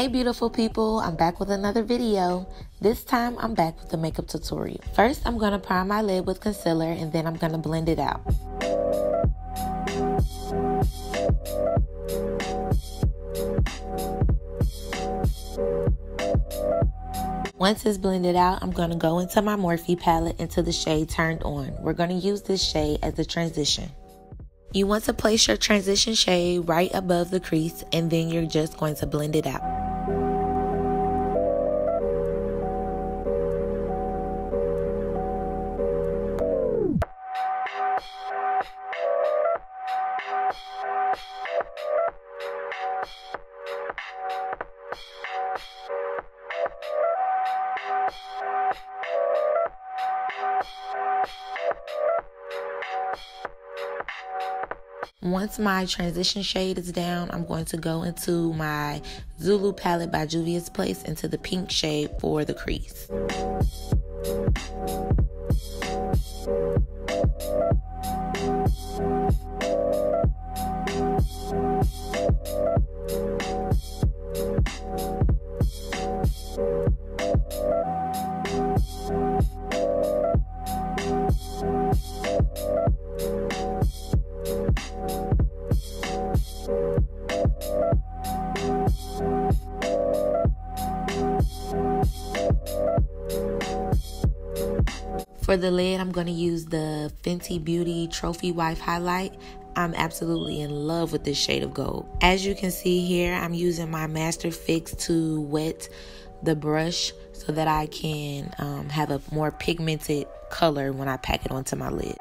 Hey beautiful people, I'm back with another video. This time I'm back with the makeup tutorial. First, I'm going to prime my lid with concealer and then I'm going to blend it out. Once it's blended out, I'm going to go into my Morphe palette into the shade Turned On. We're going to use this shade as a transition. You want to place your transition shade right above the crease and then you're just going to blend it out. Once my transition shade is down, I'm going to go into my Zulu palette by Juvia's Place into the pink shade for the crease. For the lid, I'm going to use the Fenty Beauty Trophy Wife Highlight. I'm absolutely in love with this shade of gold. As you can see here, I'm using my Master Fix to wet the brush so that I can have a more pigmented color when I pack it onto my lid.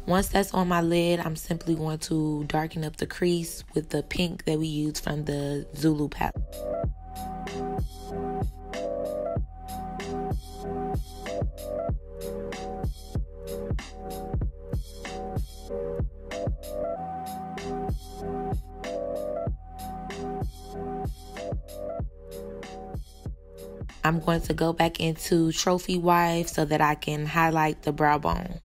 Once that's on my lid, I'm simply going to darken up the crease with the pink that we used from the Zulu palette. I'm going to go back into Trophy Wife so that I can highlight the brow bone.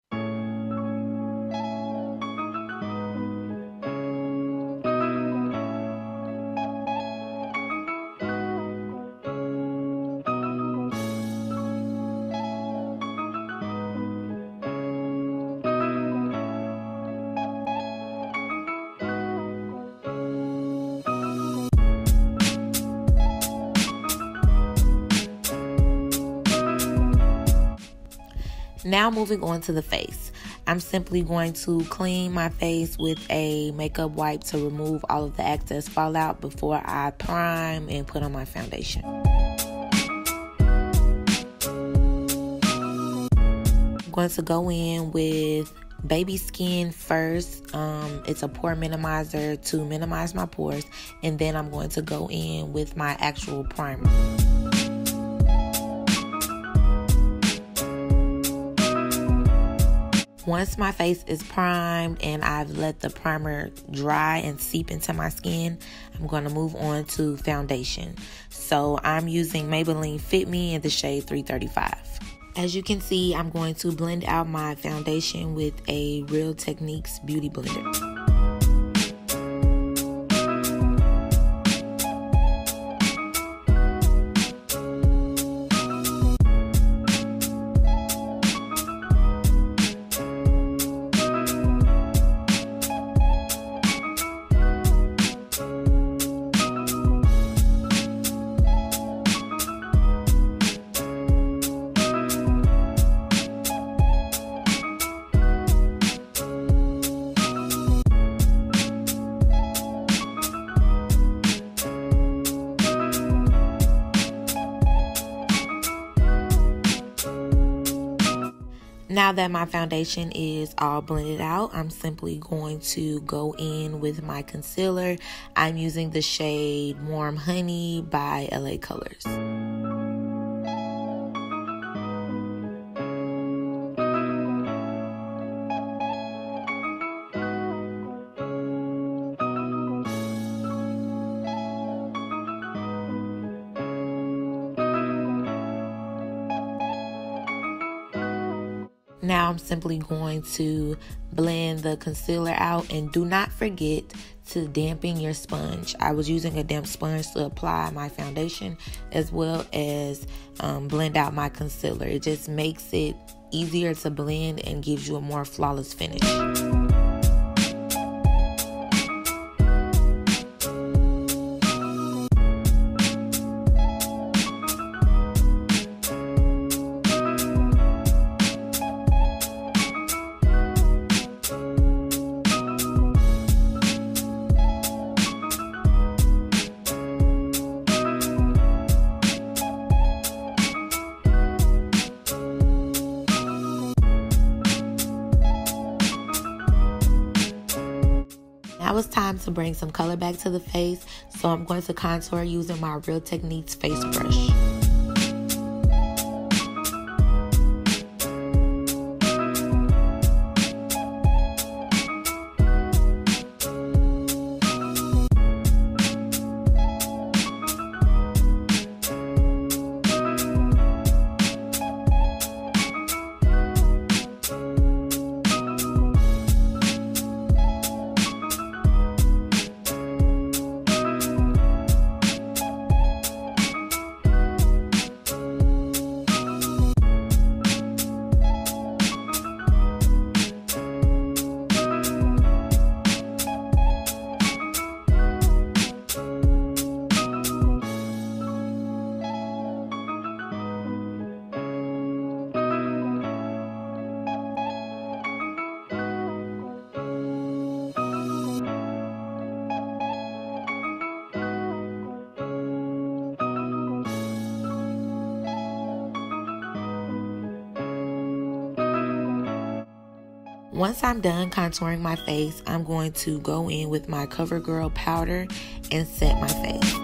Now moving on to the face. I'm simply going to clean my face with a makeup wipe to remove all of the excess fallout before I prime and put on my foundation. I'm going to go in with Baby Skin first. It's a pore minimizer to minimize my pores, and then I'm going to go in with my actual primer. Once my face is primed and I've let the primer dry and seep into my skin, I'm going to move on to foundation. So I'm using Maybelline Fit Me in the shade 335. As you can see, I'm going to blend out my foundation with a Real Techniques Beauty Blender. Now that my foundation is all blended out, I'm simply going to go in with my concealer. I'm using the shade Warm Honey by LA Colors. Now I'm simply going to blend the concealer out, and do not forget to dampen your sponge. I was using a damp sponge to apply my foundation as well as blend out my concealer. It just makes it easier to blend and gives you a more flawless finish. Now it's time to bring some color back to the face, so I'm going to contour using my Real Techniques face brush. Once I'm done contouring my face, I'm going to go in with my CoverGirl powder and set my face.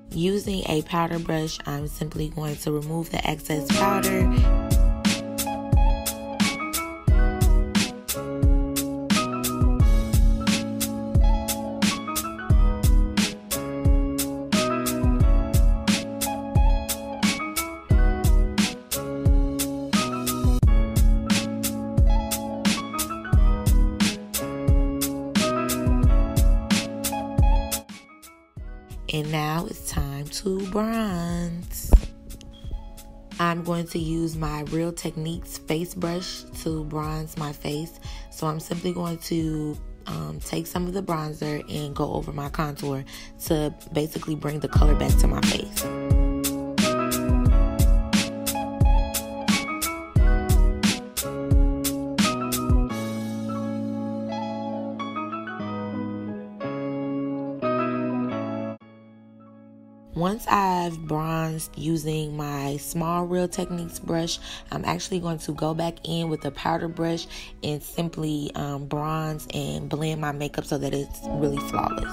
Using a powder brush, I'm simply going to remove the excess powder. And now it's time to bronze. I'm going to use my Real Techniques face brush to bronze my face. So I'm simply going to take some of the bronzer and go over my contour to basically bring the color back to my face. Once I've bronzed using my small Real Techniques brush, I'm actually going to go back in with a powder brush and simply bronze and blend my makeup so that it's really flawless.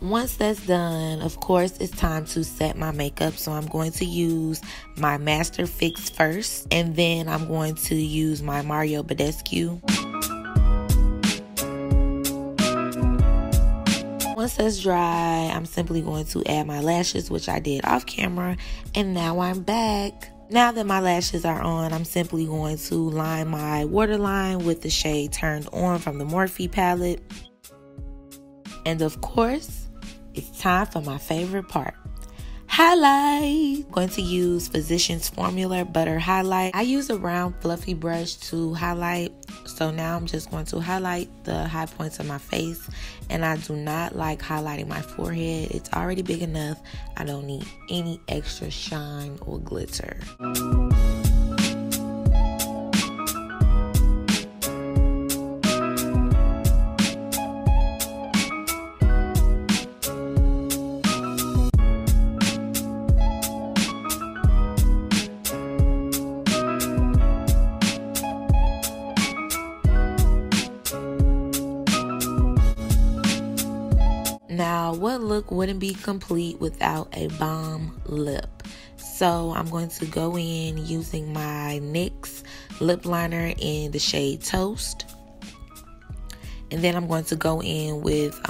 Once that's done, of course, it's time to set my makeup. So I'm going to use my Master Fix first, and then I'm going to use my Mario Badescu. Once that's dry, I'm simply going to add my lashes, which I did off camera, and now I'm back. Now that my lashes are on, I'm simply going to line my waterline with the shade Turned On from the Morphe palette. And of course, it's time for my favorite part, highlight. I'm going to use Physicians Formula Butter Highlight. I use a round fluffy brush to highlight, So now I'm just going to highlight the high points of my face, and I do not like highlighting my forehead. It's already big enough. I don't need any extra shine or glitter. Now, what look wouldn't be complete without a bomb lip? So I'm going to go in using my NYX lip liner in the shade Toast. And then I'm going to go in with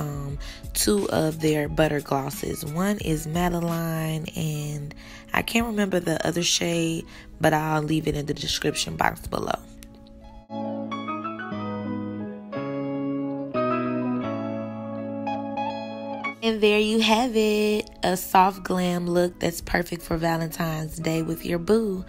two of their butter glosses. One is Madeline, and I can't remember the other shade, but I'll leave it in the description box below. And there you have it, a soft glam look that's perfect for Valentine's Day with your boo.